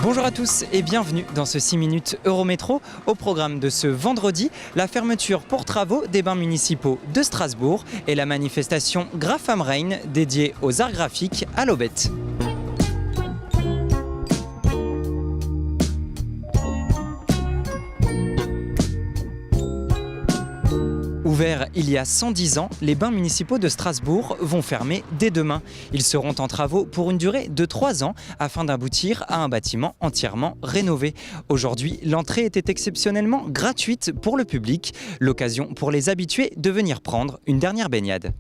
Bonjour à tous et bienvenue dans ce 6 minutes Eurométro. Au programme de ce vendredi, la fermeture pour travaux des bains municipaux de Strasbourg et la manifestation Graph am Rhein dédiée aux arts graphiques à l'Aubette. Ouverts il y a 110 ans, les bains municipaux de Strasbourg vont fermer dès demain. Ils seront en travaux pour une durée de 3 ans afin d'aboutir à un bâtiment entièrement rénové. Aujourd'hui, l'entrée était exceptionnellement gratuite pour le public, l'occasion pour les habitués de venir prendre une dernière baignade.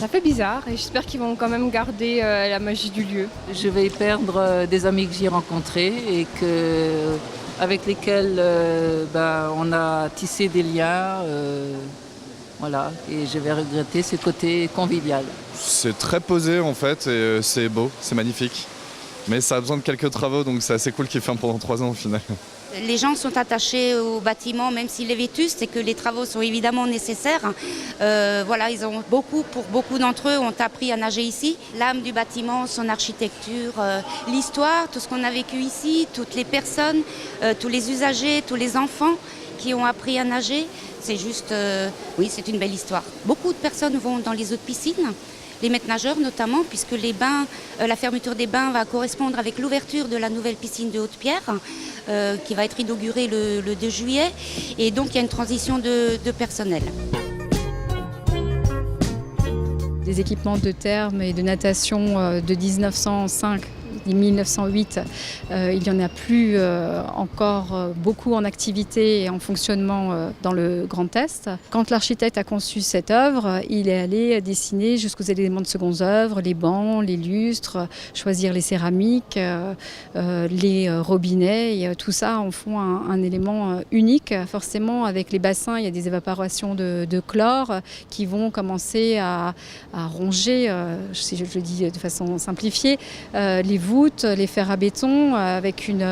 Ça fait bizarre et j'espère qu'ils vont quand même garder la magie du lieu. Je vais perdre des amis que j'ai rencontrés et avec lesquels on a tissé des liens. Voilà, et je vais regretter ce côté convivial. C'est très posé en fait et c'est beau, c'est magnifique. Mais ça a besoin de quelques travaux, donc c'est assez cool qu'il ferme pendant 3 ans au final. Les gens sont attachés au bâtiment, même s'il est vétuste, et que les travaux sont évidemment nécessaires. Pour beaucoup d'entre eux, ont appris à nager ici. L'âme du bâtiment, son architecture, l'histoire, tout ce qu'on a vécu ici, toutes les personnes, tous les usagers, tous les enfants qui ont appris à nager. C'est juste, c'est une belle histoire. Beaucoup de personnes vont dans les autres piscines. Les maîtres nageurs notamment, puisque la fermeture des bains va correspondre avec l'ouverture de la nouvelle piscine de Haute-Pierre, qui va être inaugurée le 2 juillet. Et donc il y a une transition de personnel. Des équipements de thermes et de natation de 1905. 1908, il n'y en a plus encore beaucoup en activité et en fonctionnement dans le Grand Est. Quand l'architecte a conçu cette œuvre, il est allé dessiner jusqu'aux éléments de seconde œuvre, les bancs, les lustres, choisir les céramiques, les robinets, et tout ça en font un élément unique. Forcément, avec les bassins, il y a des évaporations de chlore qui vont commencer à ronger, si je le dis de façon simplifiée, les voûtes, les fers à béton avec une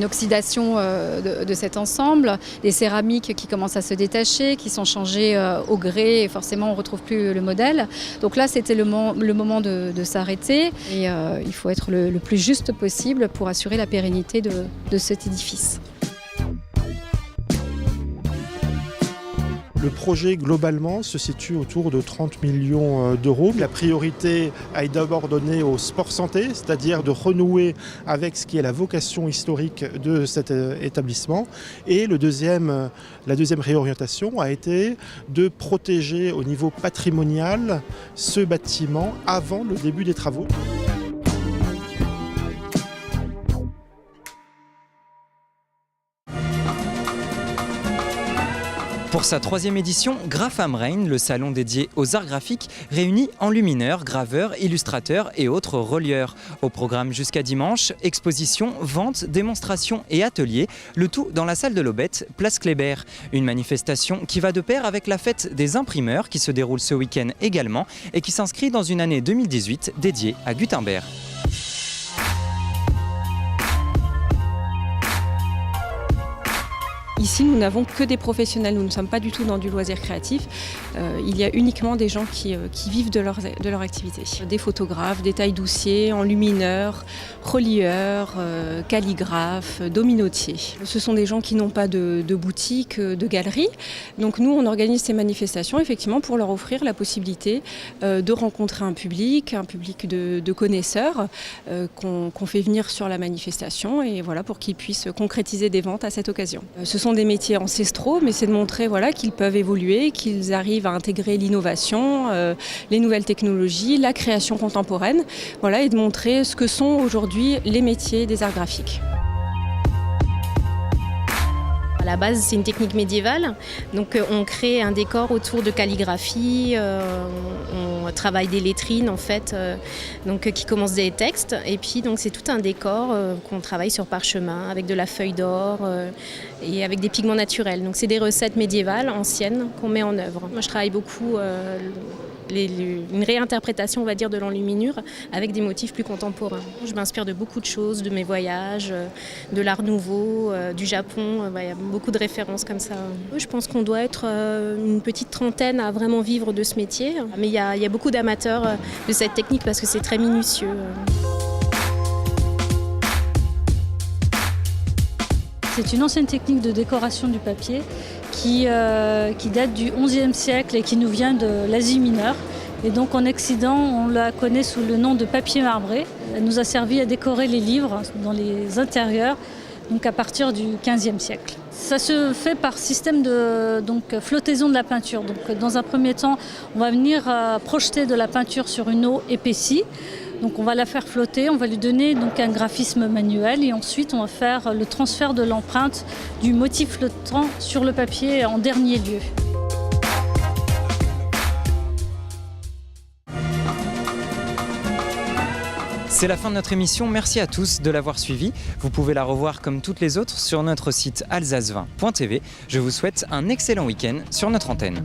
oxydation de cet ensemble, les céramiques qui commencent à se détacher, qui sont changées au grès et forcément on ne retrouve plus le modèle. Donc là c'était le moment de s'arrêter et il faut être le plus juste possible pour assurer la pérennité de cet édifice. Le projet, globalement, se situe autour de 30 millions d'euros. La priorité est d'abord donnée au sport santé, c'est-à-dire de renouer avec ce qui est la vocation historique de cet établissement. Et la deuxième réorientation a été de protéger au niveau patrimonial ce bâtiment avant le début des travaux. Pour sa 3e édition, Graph am Rhein, le salon dédié aux arts graphiques, réunit enlumineurs, graveurs, illustrateurs et autres relieurs. Au programme jusqu'à dimanche, expositions, ventes, démonstrations et ateliers, le tout dans la salle de l'Aubette, place Kléber. Une manifestation qui va de pair avec la fête des imprimeurs qui se déroule ce week-end également et qui s'inscrit dans une année 2018 dédiée à Gutenberg. Ici, nous n'avons que des professionnels, nous ne sommes pas du tout dans du loisir créatif. Il y a uniquement des gens qui vivent de leur activité. Des photographes, des taille-douciers, enlumineurs, relieurs, calligraphes, dominotiers. Ce sont des gens qui n'ont pas de boutique, de galerie. Donc nous, on organise ces manifestations effectivement pour leur offrir la possibilité de rencontrer un public de connaisseurs qu'on fait venir sur la manifestation et voilà, pour qu'ils puissent concrétiser des ventes à cette occasion. Ce sont des métiers ancestraux, mais c'est de montrer qu'ils peuvent évoluer, qu'ils arrivent à intégrer l'innovation, les nouvelles technologies, la création contemporaine, et de montrer ce que sont aujourd'hui les métiers des arts graphiques. À la base, c'est une technique médiévale. Donc, on crée un décor autour de calligraphie. On travaille des lettrines, en fait, qui commencent des textes. Et puis, donc, c'est tout un décor qu'on travaille sur parchemin avec de la feuille d'or et avec des pigments naturels. Donc, c'est des recettes médiévales, anciennes, qu'on met en œuvre. Moi, je travaille beaucoup une réinterprétation, on va dire, de l'enluminure avec des motifs plus contemporains. Je m'inspire de beaucoup de choses, de mes voyages, de l'art nouveau, du Japon. Il y a beaucoup de références comme ça. Je pense qu'on doit être une petite trentaine à vraiment vivre de ce métier. Mais il y a beaucoup d'amateurs de cette technique parce que c'est très minutieux. C'est une ancienne technique de décoration du papier qui date du XIe siècle et qui nous vient de l'Asie mineure. Et donc en Occident, on la connaît sous le nom de papier marbré. Elle nous a servi à décorer les livres dans les intérieurs, donc à partir du XVe siècle. Ça se fait par système de flottaison de la peinture. Donc dans un premier temps, on va venir projeter de la peinture sur une eau épaissie. Donc on va la faire flotter, on va lui donner donc un graphisme manuel et ensuite on va faire le transfert de l'empreinte du motif flottant sur le papier en dernier lieu. C'est la fin de notre émission, merci à tous de l'avoir suivi. Vous pouvez la revoir comme toutes les autres sur notre site alsace20.tv. Je vous souhaite un excellent week-end sur notre antenne.